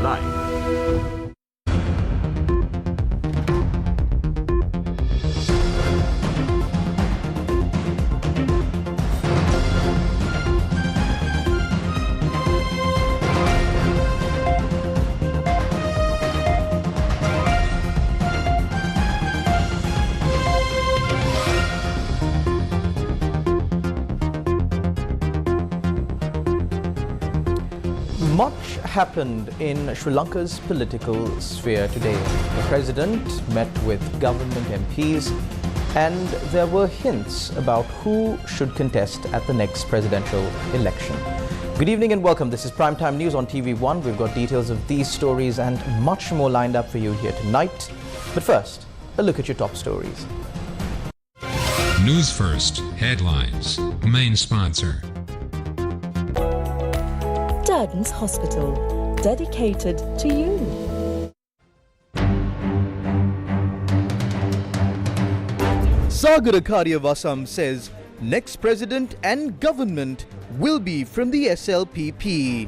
live. Much happened in Sri Lanka's political sphere today. The president met with government MPs and there were hints about who should contest at the next presidential election. Good evening and welcome. This is Primetime News on TV1. We've got details of these stories and much more lined up for you here tonight. But first, a look at your top stories. News First, headlines, main sponsor. Durden's Hospital, dedicated to you. Sagara Karyavasam says next president and government will be from the SLPP.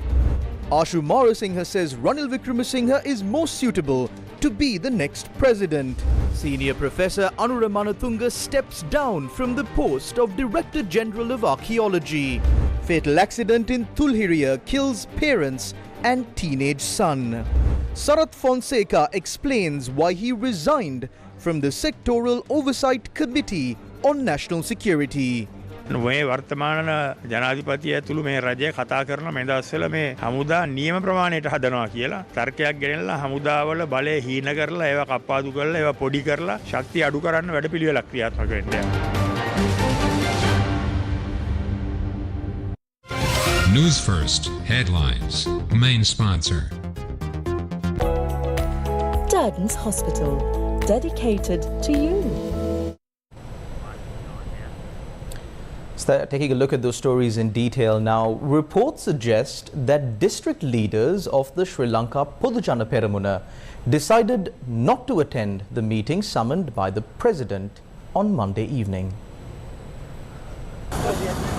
Ashu Marasinghe says Ranil Wickremesinghe is most suitable to be the next president. Senior Professor Anuramanatunga steps down from the post of Director General of Archaeology. Fatal accident in Tulhiriya kills parents and teenage son. Sarath Fonseca explains why he resigned from the Sectoral Oversight Committee on National Security. මේ වර්තමාන ජනාධිපතිය ඇතුළු මේ රජය කතා කරන මේ දවස්වල මේ හමුදා නියම ප්‍රමාණයට හදනවා කියලා තර්කයක් ගෙනල්ලා හමුදාවල බලය හීන කරලා ඒවා කප්පාදු කරලා ඒවා පොඩි කරලා ශක්තිය අඩු කරන්න වැඩපිළිවෙලක් ක්‍රියාත්මක වෙන්න යනවා. News First, headlines, main sponsor. Durden's Hospital, dedicated to you. Taking a look at those stories in detail now, reports suggest that district leaders of the Sri Lanka Podujana Peramuna decided not to attend the meeting summoned by the president on Monday evening.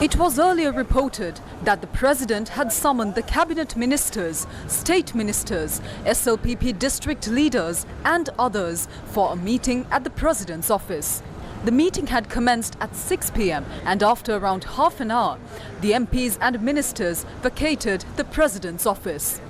It was earlier reported that the president had summoned the cabinet ministers, state ministers, SLPP district leaders and others for a meeting at the president's office. The meeting had commenced at 6 p.m. and after around half an hour, the MPs and ministers vacated the president's office.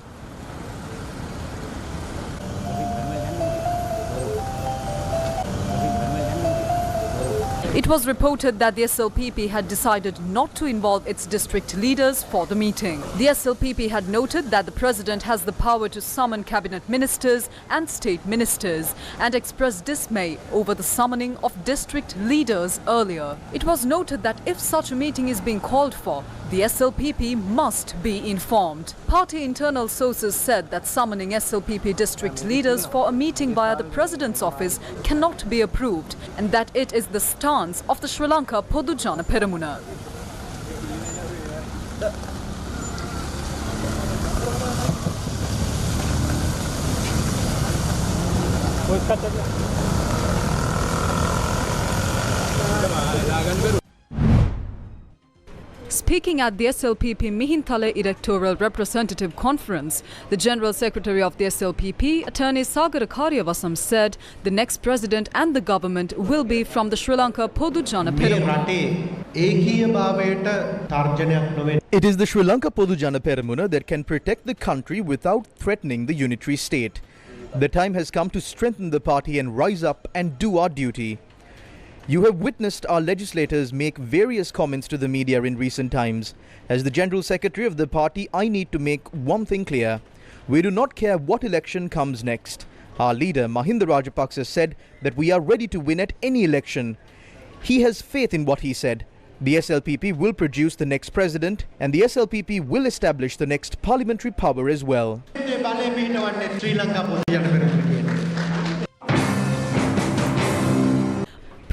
It was reported that the SLPP had decided not to involve its district leaders for the meeting. The SLPP had noted that the president has the power to summon cabinet ministers and state ministers and expressed dismay over the summoning of district leaders earlier. It was noted that if such a meeting is being called for, the SLPP must be informed. Party internal sources said that summoning SLPP district leaders for a meeting via the president's office cannot be approved and that it is the stance of the Sri Lanka Podujana Peramuna. Speaking at the SLPP Mihintale Electoral Representative Conference, the General Secretary of the SLPP, Attorney Sagara Karyavasam, said the next president and the government will be from the Sri Lanka Podujana Peramuna. It is the Sri Lanka Podujana Peramuna that can protect the country without threatening the unitary state. The time has come to strengthen the party and rise up and do our duty. You have witnessed our legislators make various comments to the media in recent times. As the General Secretary of the party, I need to make one thing clear. We do not care what election comes next. Our leader, Mahinda Rajapaksa, said that we are ready to win at any election. He has faith in what he said. The SLPP will produce the next president and the SLPP will establish the next parliamentary power as well.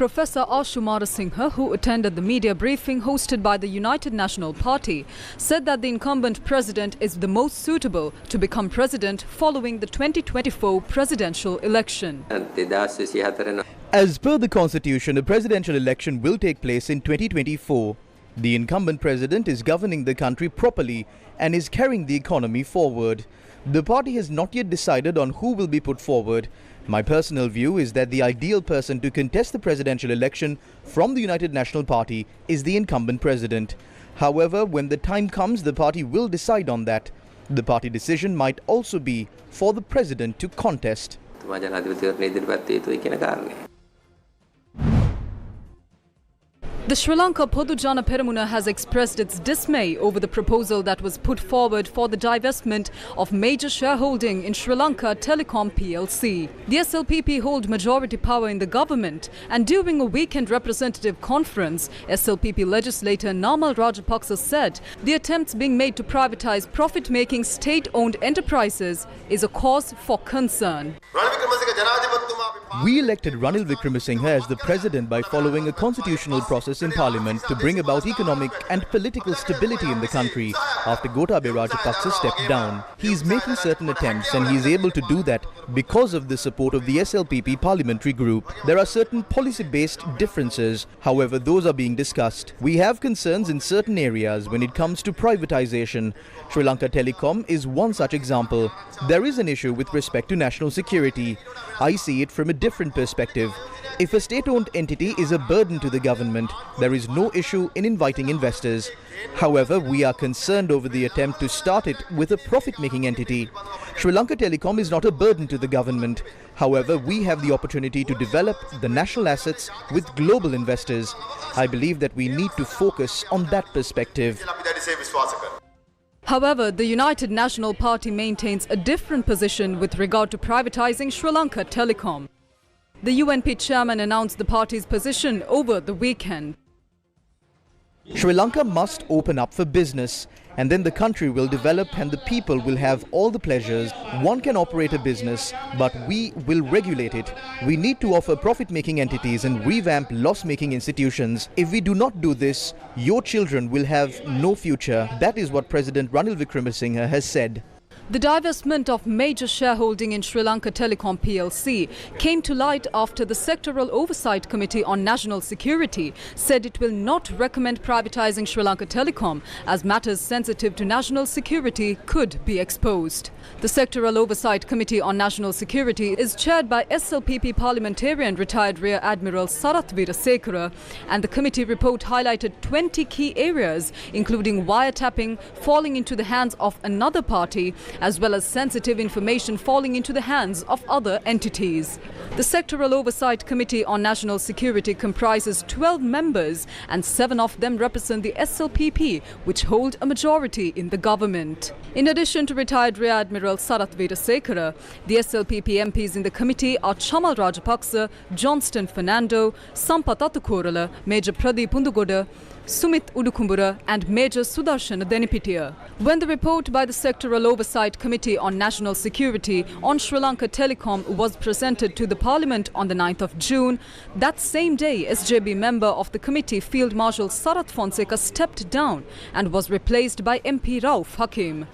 Professor Ashu Marasinghe, who attended the media briefing hosted by the United National Party, said that the incumbent president is the most suitable to become president following the 2024 presidential election. As per the constitution, a presidential election will take place in 2024. The incumbent president is governing the country properly and is carrying the economy forward. The party has not yet decided on who will be put forward. My personal view is that the ideal person to contest the presidential election from the United National Party is the incumbent president. However, when the time comes, the party will decide on that. The party decision might also be for the president to contest. The Sri Lanka Podujana Peramuna has expressed its dismay over the proposal that was put forward for the divestment of major shareholding in Sri Lanka Telecom PLC. The SLPP hold majority power in the government, and during a weekend representative conference, SLPP legislator Namal Rajapaksa said the attempts being made to privatize profit-making state-owned enterprises is a cause for concern. We elected Ranil Wickremesinghe as the president by following a constitutional process in parliament to bring about economic and political stability in the country after Gotabaya Rajapaksa stepped down. He is making certain attempts, and he is able to do that because of the support of the SLPP parliamentary group. There are certain policy-based differences, however those are being discussed. We have concerns in certain areas when it comes to privatization. Sri Lanka Telecom is one such example. There is an issue with respect to national security. I see it from a different perspective. If a state-owned entity is a burden to the government, there is no issue in inviting investors. However, we are concerned over the attempt to start it with a profit-making entity. Sri Lanka Telecom is not a burden to the government. However, we have the opportunity to develop the national assets with global investors. I believe that we need to focus on that perspective. However, the United National Party maintains a different position with regard to privatizing Sri Lanka Telecom. The UNP chairman announced the party's position over the weekend. Sri Lanka must open up for business, and then the country will develop and the people will have all the pleasures. One can operate a business, but we will regulate it. We need to offer profit-making entities and revamp loss-making institutions. If we do not do this, your children will have no future. That is what President Ranil Wickremesinghe has said. The divestment of major shareholding in Sri Lanka Telecom PLC came to light after the Sectoral Oversight Committee on National Security said it will not recommend privatizing Sri Lanka Telecom as matters sensitive to national security could be exposed. The Sectoral Oversight Committee on National Security is chaired by SLPP parliamentarian retired Rear Admiral Sarath Weerasekara, and the committee report highlighted 20 key areas including wiretapping falling into the hands of another party, as well as sensitive information falling into the hands of other entities. The Sectoral Oversight Committee on National Security comprises 12 members, and 7 of them represent the SLPP, which hold a majority in the government. In addition to retired Rear Admiral Sarath Weerasekara, the SLPP MPs in the committee are Chamal Rajapaksa, Johnston Fernando, Sampath Athukorala, Major Pradeep Undugoda, Sumit Udukumbura and Major Sudarshan Denipitiya. When the report by the Sectoral Oversight Committee on National Security on Sri Lanka Telecom was presented to the Parliament on the 9th of June, that same day SJB member of the committee Field Marshal Sarath Fonseca stepped down and was replaced by MP Rauf Hakim.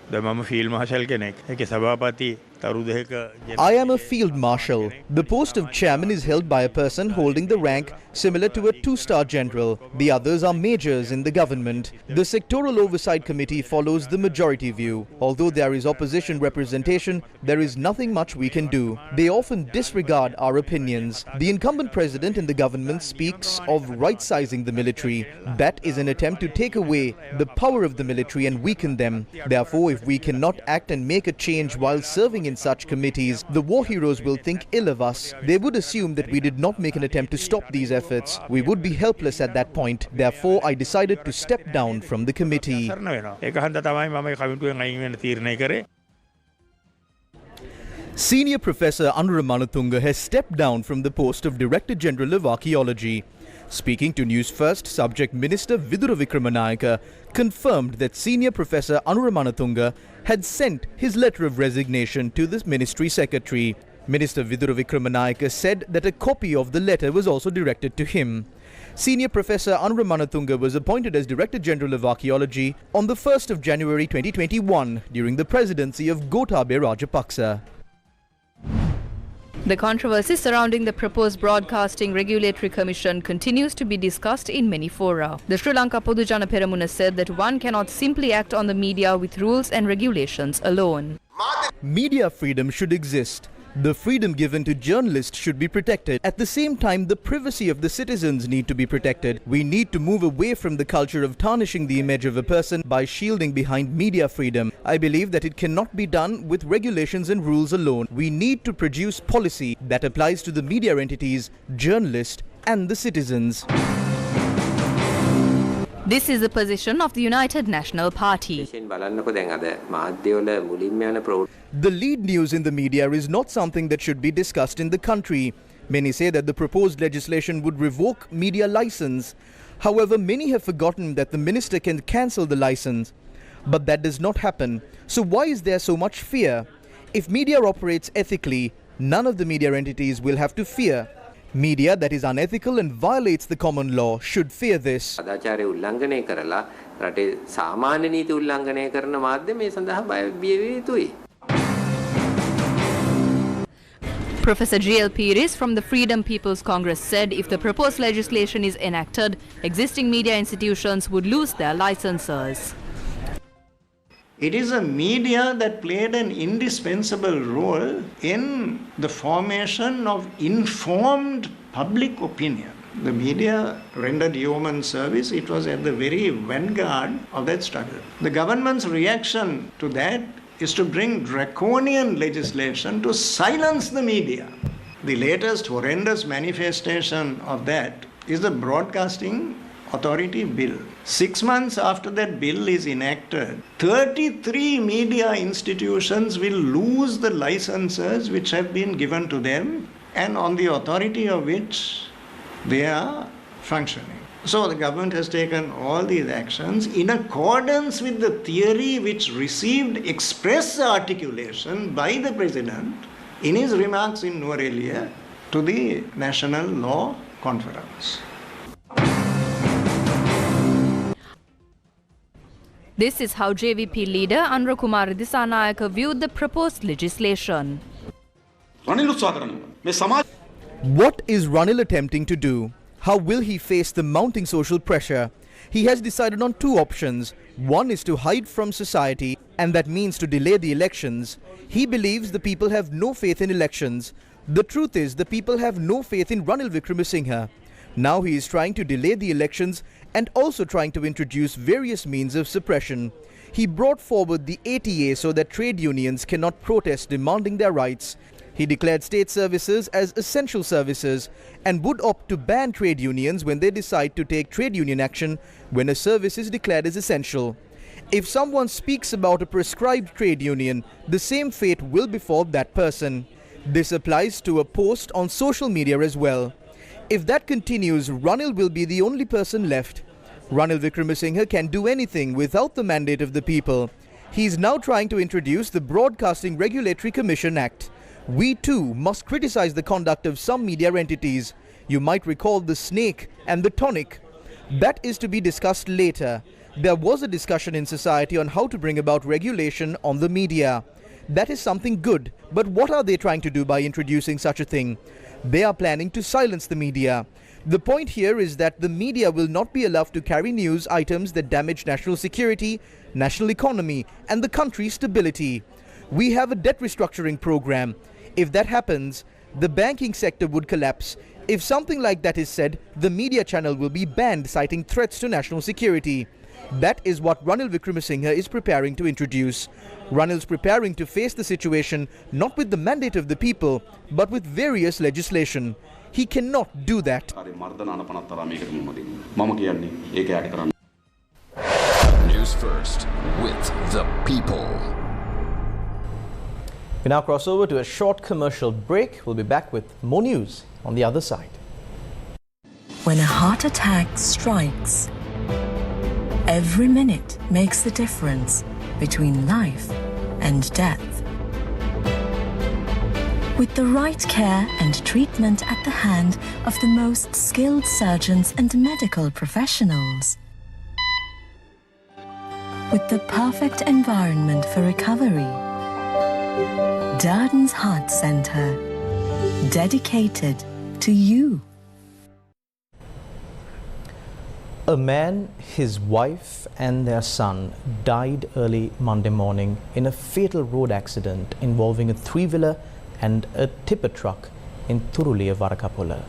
I am a Field Marshal. The post of chairman is held by a person holding the rank similar to a 2-star general. The others are majors in the government. The Sectoral Oversight Committee follows the majority view. Although there is opposition representation, there is nothing much we can do. They often disregard our opinions. The incumbent president in the government speaks of right-sizing the military. That is an attempt to take away the power of the military and weaken them. Therefore, if we cannot act and make a change while serving in such committees, the war heroes will think ill of us. They would assume that we did not make an attempt to stop these efforts. We would be helpless at that point. Therefore, I decided to step down from the committee. Senior Professor Anuramanatunga has stepped down from the post of Director General of Archaeology. Speaking to News First, Subject Minister Vidura Wickramanayake confirmed that Senior Professor Anuramanatunga had sent his letter of resignation to the Ministry Secretary. Minister Vidura Wickramanayake said that a copy of the letter was also directed to him. Senior Professor Anuramanatunga was appointed as Director General of Archaeology on the 1st of January 2021 during the presidency of Gotabaya Rajapaksa. The controversy surrounding the proposed Broadcasting Regulatory Commission continues to be discussed in many fora. The Sri Lanka Podujana Peramuna said that one cannot simply act on the media with rules and regulations alone. Media freedom should exist. The freedom given to journalists should be protected. At the same time, the privacy of the citizens need to be protected. We need to move away from the culture of tarnishing the image of a person by shielding behind media freedom. I believe that it cannot be done with regulations and rules alone. We need to produce policy that applies to the media entities, journalists, and the citizens. This is the position of the United National Party. The lead news in the media is not something that should be discussed in the country. Many say that the proposed legislation would revoke media license. However, many have forgotten that the minister can cancel the license. But that does not happen. So why is there so much fear? If media operates ethically, none of the media entities will have to fear. Media that is unethical and violates the common law should fear this. Professor G.L. Pires from the Freedom People's Congress said if the proposed legislation is enacted, existing media institutions would lose their licenses. It is a media that played an indispensable role in the formation of informed public opinion. The media rendered human service. It was at the very vanguard of that struggle. The government's reaction to that is to bring draconian legislation to silence the media. The latest horrendous manifestation of that is the Broadcasting Authority Bill. 6 months after that bill is enacted, 33 media institutions will lose the licenses which have been given to them and on the authority of which they are functioning. So the government has taken all these actions in accordance with the theory which received express articulation by the President in his remarks in Nuwara to the National Law Conference. This is how JVP leader Anura Kumar Disanayaka viewed the proposed legislation. What is Ranil attempting to do? How will he face the mounting social pressure? He has decided on two options. One is to hide from society, and that means to delay the elections. He believes the people have no faith in elections. The truth is, the people have no faith in Ranil Wickremesinghe. Now he is trying to delay the elections and also trying to introduce various means of suppression. He brought forward the ATA so that trade unions cannot protest demanding their rights. He declared state services as essential services and would opt to ban trade unions when they decide to take trade union action when a service is declared as essential. If someone speaks about a prescribed trade union, the same fate will befall that person. This applies to a post on social media as well. If that continues, Ranil will be the only person left. Ranil Wickremesinghe can do anything without the mandate of the people. He is now trying to introduce the Broadcasting Regulatory Commission Act. We too must criticize the conduct of some media entities. You might recall the snake and the tonic. That is to be discussed later. There was a discussion in society on how to bring about regulation on the media. That is something good. But what are they trying to do by introducing such a thing? They are planning to silence the media. The point here is that the media will not be allowed to carry news items that damage national security, national economy, and the country's stability. We have a debt restructuring program. If that happens, the banking sector would collapse. If something like that is said, the media channel will be banned, citing threats to national security. That is what Ranil Wickremesinghe is preparing to introduce. Ranil's preparing to face the situation not with the mandate of the people, but with various legislation. He cannot do that. News first with the people. We now cross over to a short commercial break. We'll be back with more news on the other side. When a heart attack strikes, every minute makes the difference between life and death. With the right care and treatment at the hand of the most skilled surgeons and medical professionals. With the perfect environment for recovery. Darden's Heart Centre. dedicated to you. A man, his wife and their son died early Monday morning in a fatal road accident involving a three-wheeler and a tipper truck in Thuruliya, Varakapula.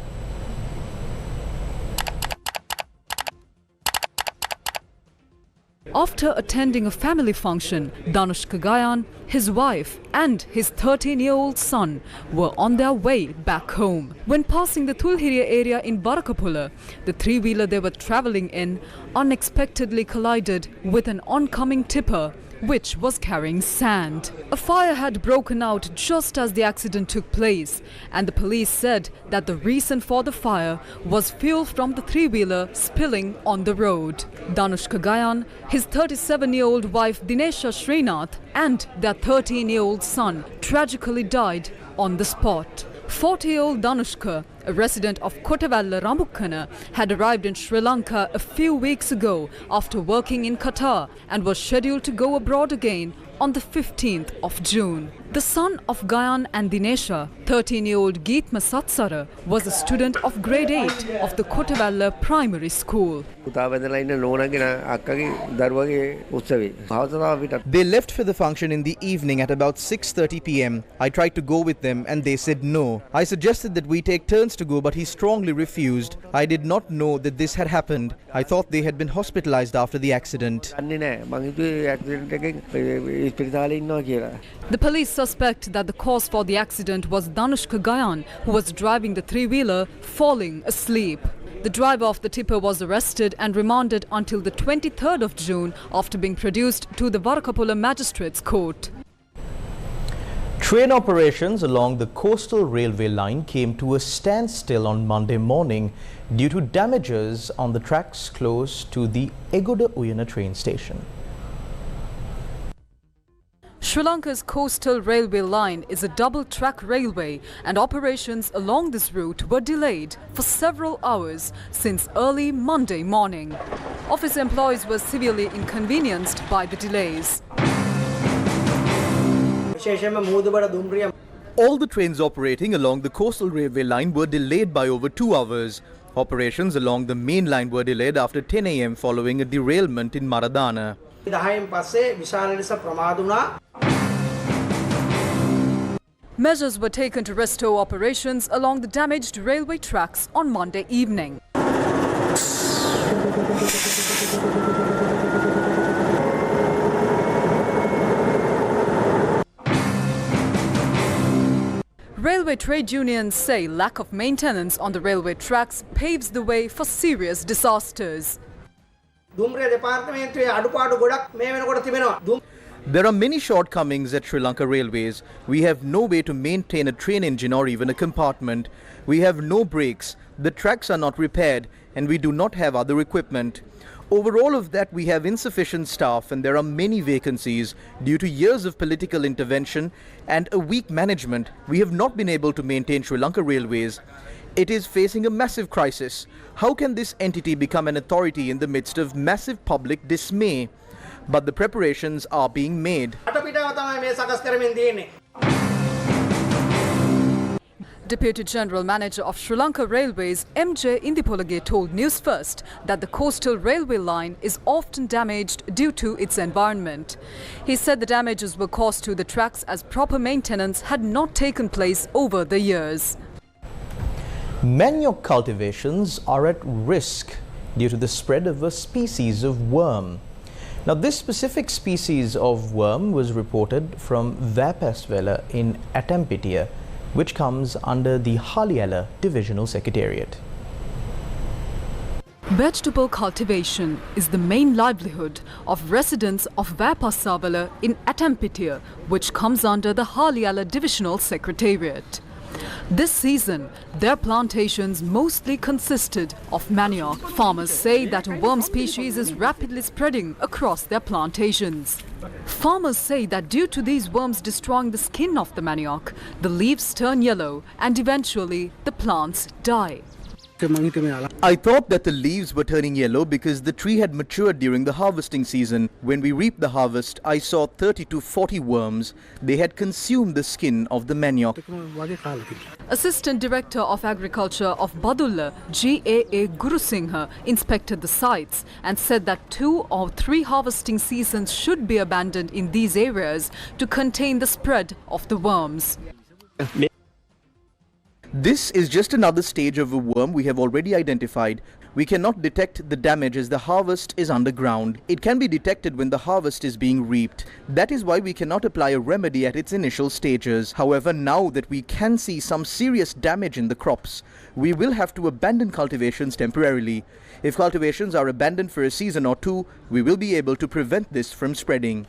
After attending a family function, Danushka Gayan, his wife and his 13-year-old son were on their way back home. When passing the Thulhiriya area in Varakapula, the three-wheeler they were travelling in unexpectedly collided with an oncoming tipper which was carrying sand. A fire had broken out just as the accident took place, and the police said that the reason for the fire was fuel from the three-wheeler spilling on the road. Danushka Gayan, his 37-year-old wife Dinesha Srinath and their 13-year-old son tragically died on the spot. 40-year-old Danushka, a resident of Kotavalla, Ramukkana, had arrived in Sri Lanka a few weeks ago after working in Qatar and was scheduled to go abroad again on the 15th of June. The son of Gayan and Dinesha, 13-year-old Geetma Satsara, was a student of grade 8 of the Kotavalla Primary School. They left for the function in the evening at about 6:30 p.m. I tried to go with them and they said no. I suggested that we take turns to go, but he strongly refused. I did not know that this had happened. I thought they had been hospitalized after the accident. The police suspect that the cause for the accident was Danushka Gayan, who was driving the three-wheeler, falling asleep. The driver of the tipper was arrested and remanded until the 23rd of June after being produced to the Varakapula Magistrates Court. Train operations along the coastal railway line came to a standstill on Monday morning due to damages on the tracks close to the Egoda Uyana train station. Sri Lanka's coastal railway line is a double-track railway, and operations along this route were delayed for several hours since early Monday morning. Office employees were severely inconvenienced by the delays. All the trains operating along the coastal railway line were delayed by over 2 hours. Operations along the main line were delayed after 10 a.m. following a derailment in Maradana. Measures were taken to restore operations along the damaged railway tracks on Monday evening. Railway trade unions say lack of maintenance on the railway tracks paves the way for serious disasters. There are many shortcomings at Sri Lanka Railways. We have no way to maintain a train engine or even a compartment. We have no brakes, the tracks are not repaired, and we do not have other equipment. Over all of that, we have insufficient staff and there are many vacancies. Due to years of political intervention and a weak management, we have not been able to maintain Sri Lanka Railways. It is facing a massive crisis. How can this entity become an authority in the midst of massive public dismay? But the preparations are being made. Deputy General Manager of Sri Lanka Railways, M.J. Indipolage, told News First that the coastal railway line is often damaged due to its environment. He said the damages were caused to the tracks as proper maintenance had not taken place over the years. Manioc cultivations are at risk due to the spread of a species of worm. Now, this specific species of worm was reported from Vapasvela in Atampitia, which comes under the Haliala Divisional Secretariat. Vegetable cultivation is the main livelihood of residents of Vapasvela in Atampitia, which comes under the Haliala Divisional Secretariat. This season, their plantations mostly consisted of manioc. Farmers say that a worm species is rapidly spreading across their plantations. Farmers say that due to these worms destroying the skin of the manioc, the leaves turn yellow and eventually the plants die. I thought that the leaves were turning yellow because the tree had matured during the harvesting season. When we reaped the harvest, I saw 30 to 40 worms. They had consumed the skin of the manioc. Assistant Director of Agriculture of Badulla, GAA Gurusingha, inspected the sites and said that 2 or 3 harvesting seasons should be abandoned in these areas to contain the spread of the worms. This is just another stage of a worm we have already identified. We cannot detect the damage as the harvest is underground. It can be detected when the harvest is being reaped. That is why we cannot apply a remedy at its initial stages. However, now that we can see some serious damage in the crops, we will have to abandon cultivations temporarily. If cultivations are abandoned for a season or 2, we will be able to prevent this from spreading.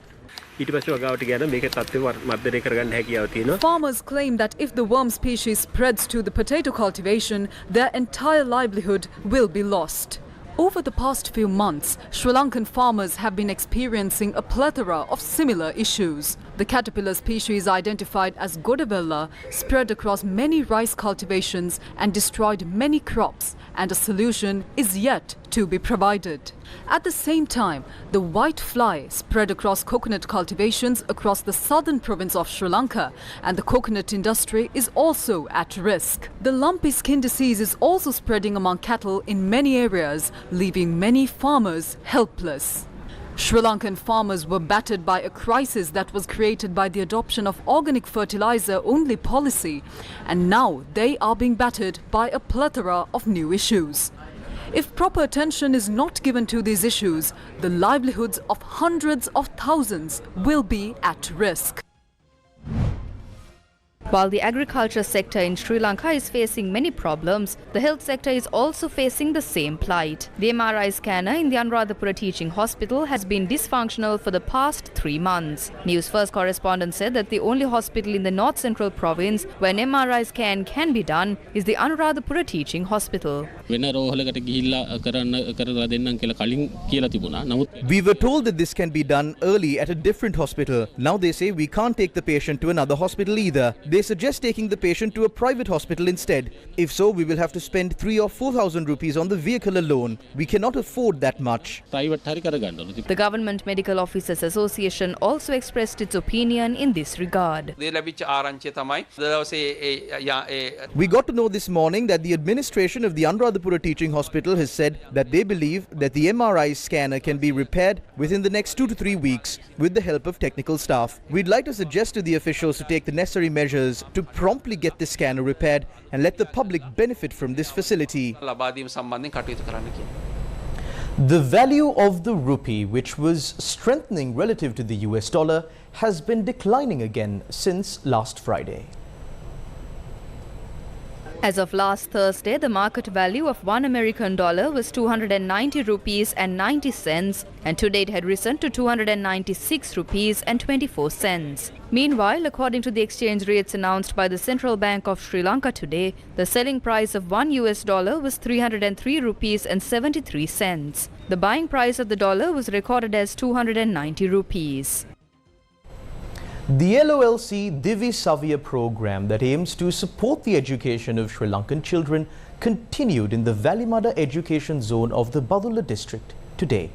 Farmers claim that if the worm species spreads to the potato cultivation, their entire livelihood will be lost. Over the past few months, Sri Lankan farmers have been experiencing a plethora of similar issues. The caterpillar species identified as Godavella spread across many rice cultivations and destroyed many crops, and a solution is yet to be provided. At the same time, the white fly spread across coconut cultivations across the southern province of Sri Lanka, and the coconut industry is also at risk. The lumpy skin disease is also spreading among cattle in many areas, leaving many farmers helpless. Sri Lankan farmers were battered by a crisis that was created by the adoption of organic fertilizer only policy, and now they are being battered by a plethora of new issues. If proper attention is not given to these issues, the livelihoods of hundreds of thousands will be at risk. While the agriculture sector in Sri Lanka is facing many problems, the health sector is also facing the same plight. The MRI scanner in the Anuradhapura Teaching Hospital has been dysfunctional for the past 3 months. News First correspondent said that the only hospital in the North Central province where an MRI scan can be done is the Anuradhapura Teaching Hospital. We were told that this can be done early at a different hospital. Now they say we can't take the patient to another hospital either. They suggest taking the patient to a private hospital instead. If so, we will have to spend 3,000 or 4,000 rupees on the vehicle alone. We cannot afford that much. The Government Medical Officers Association also expressed its opinion in this regard. We got to know this morning that the administration of the Anuradhapura Teaching Hospital has said that they believe that the MRI scanner can be repaired within the next 2 to 3 weeks with the help of technical staff. We'd like to suggest to the officials to take the necessary measures to promptly get the scanner repaired and let the public benefit from this facility. The value of the rupee, which was strengthening relative to the US dollar, has been declining again since last Friday. As of last Thursday, the market value of $1 American was 290 rupees and 90 cents, and today it had risen to 296 rupees and 24 cents. Meanwhile, according to the exchange rates announced by the Central Bank of Sri Lanka today, the selling price of $1 was 303 rupees and 73 cents. The buying price of the dollar was recorded as 290 rupees. The LOLC Divi Savya program that aims to support the education of Sri Lankan children continued in the Valimada education zone of the Badulla district today.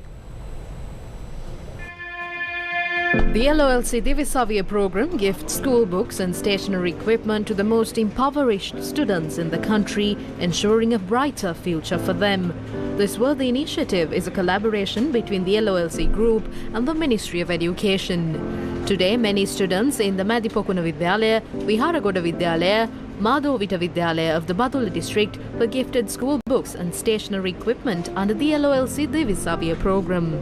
The LOLC Divi Savya program gifts school books and stationery equipment to the most impoverished students in the country, ensuring a brighter future for them. This worthy initiative is a collaboration between the LOLC group and the Ministry of Education. Today, many students in the Madipokuna Vidyalaya, Viharagoda Vidyalaya, Madhovita Vidyalaya of the Badulla district were gifted school books and stationery equipment under the LOLC Divi Savya program.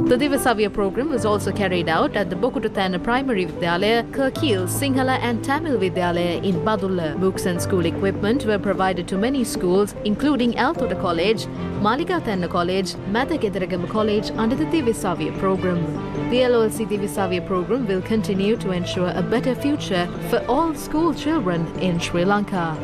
The Divi Savya program was also carried out at the Bokututhana Primary Vidyalaya, Kirkil, Sinhala and Tamil Vidyalaya in Badulla. Books and school equipment were provided to many schools, including Altoda College, Maligathanna College, Mathakedaragama College under the Divi Savya program. The LOLC Divi Savya program will continue to ensure a better future for all school children in Sri Lanka.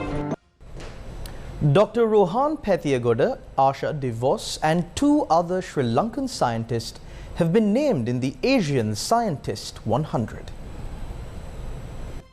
Dr. Rohan Pethiagoda, Asha DeVos and 2 other Sri Lankan scientists have been named in the Asian Scientist 100.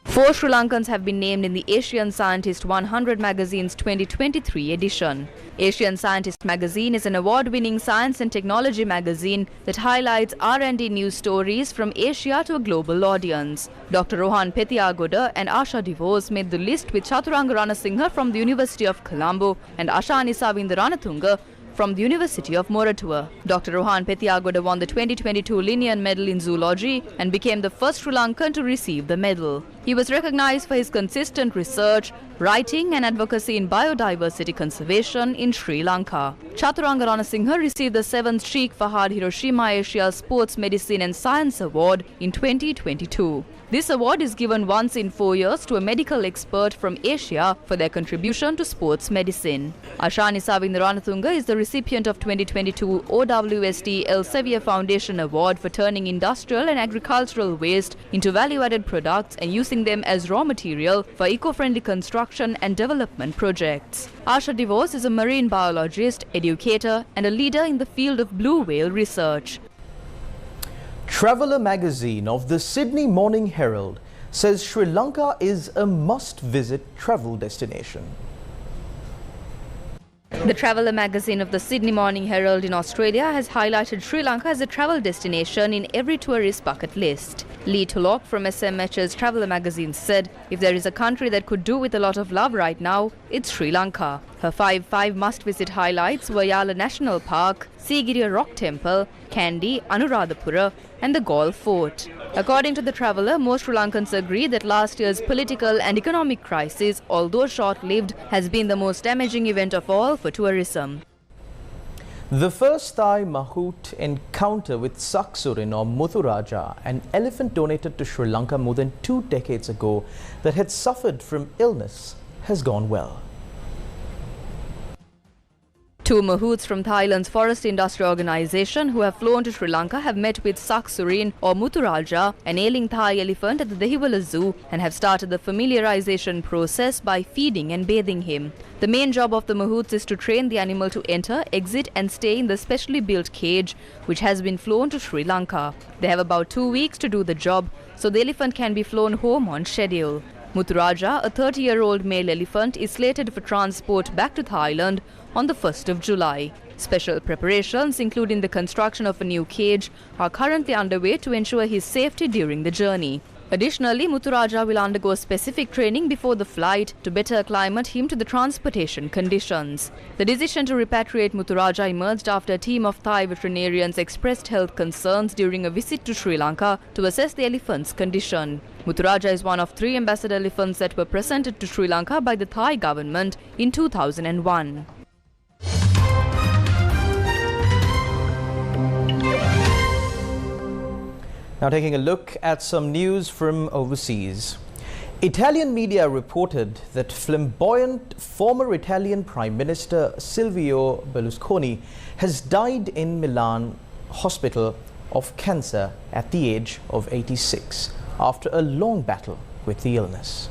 4 Sri Lankans have been named in the Asian Scientist 100 magazine's 2023 edition. Asian Scientist magazine is an award-winning science and technology magazine that highlights R&D news stories from Asia to a global audience. Dr. Rohan Pethiagoda and Asha DeVos made the list with Chaturanga Ranasinghe from the University of Colombo and Ashani Savinda Ranatunga from the University of Moratuwa. Dr. Rohan Pethiagoda won the 2022 Linnean Medal in Zoology and became the first Sri Lankan to receive the medal. He was recognized for his consistent research, writing and advocacy in biodiversity conservation in Sri Lanka. Chaturanga Ranasinghe received the 7th Sheikh Fahad Hiroshima Asia Sports Medicine and Science Award in 2022. This award is given once in 4 years to a medical expert from Asia for their contribution to sports medicine. Ashani Savinda Ranatunga is the recipient of 2022 OWST Elsevier Foundation Award for turning industrial and agricultural waste into value-added products and using them as raw material for eco-friendly construction and development projects. Asha DeVos is a marine biologist, educator and a leader in the field of blue whale research. Traveller magazine of the Sydney Morning Herald says Sri Lanka is a must-visit travel destination. The Traveller magazine of the Sydney Morning Herald in Australia has highlighted Sri Lanka as a travel destination in every tourist bucket list. Lee Tulop from SMH's Traveller magazine said, if there is a country that could do with a lot of love right now, it's Sri Lanka. Her 5 must-visit highlights were Yala National Park, Sigiriya Rock Temple, Kandy, Anuradhapura and the Galle Fort. According to the Traveller, most Sri Lankans agree that last year's political and economic crisis, although short-lived, has been the most damaging event of all for tourism. The first Thai mahout encounter with Saksurin or Muthuraja, an elephant donated to Sri Lanka more than 2 decades ago that had suffered from illness, has gone well. 2 mahouts from Thailand's Forest Industry Organization who have flown to Sri Lanka have met with Saksurin or Muthuraja, an ailing Thai elephant at the Dehiwala Zoo, and have started the familiarization process by feeding and bathing him. The main job of the mahouts is to train the animal to enter, exit and stay in the specially built cage which has been flown to Sri Lanka. They have about 2 weeks to do the job, so the elephant can be flown home on schedule. Muthuraja, a 30-year-old male elephant, is slated for transport back to Thailand on the 1st of July. Special preparations, including the construction of a new cage, are currently underway to ensure his safety during the journey. Additionally, Muthuraja will undergo specific training before the flight to better acclimate him to the transportation conditions. The decision to repatriate Muthuraja emerged after a team of Thai veterinarians expressed health concerns during a visit to Sri Lanka to assess the elephant's condition. Muthuraja is one of 3 ambassador elephants that were presented to Sri Lanka by the Thai government in 2001. Now taking a look at some news from overseas. Italian media reported that flamboyant former Italian Prime Minister Silvio Berlusconi has died in Milan hospital of cancer at the age of 86 after a long battle with the illness.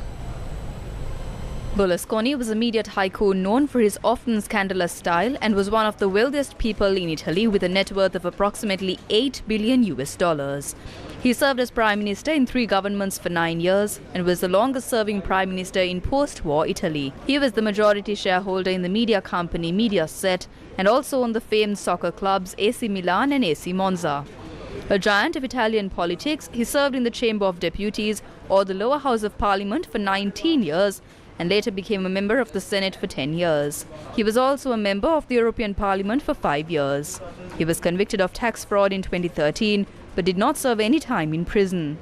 Berlusconi was a media tycoon known for his often scandalous style and was one of the wealthiest people in Italy with a net worth of approximately $8 billion. He served as Prime Minister in 3 governments for 9 years and was the longest-serving Prime Minister in post-war Italy. He was the majority shareholder in the media company Mediaset and also owned the famed soccer clubs AC Milan and AC Monza. A giant of Italian politics, he served in the Chamber of Deputies or the lower house of Parliament for 19 years and later became a member of the Senate for 10 years. He was also a member of the European Parliament for 5 years. He was convicted of tax fraud in 2013 but did not serve any time in prison.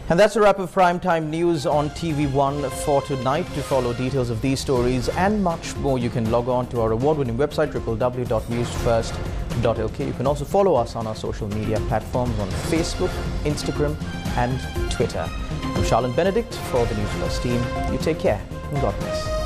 And that's a wrap of Primetime News on TV1 for tonight. To follow details of these stories and much more, you can log on to our award-winning website www.newsfirst.lk. You can also follow us on our social media platforms on Facebook, Instagram and Twitter. I'm Charlene Benedict for the News First team. You take care and God bless.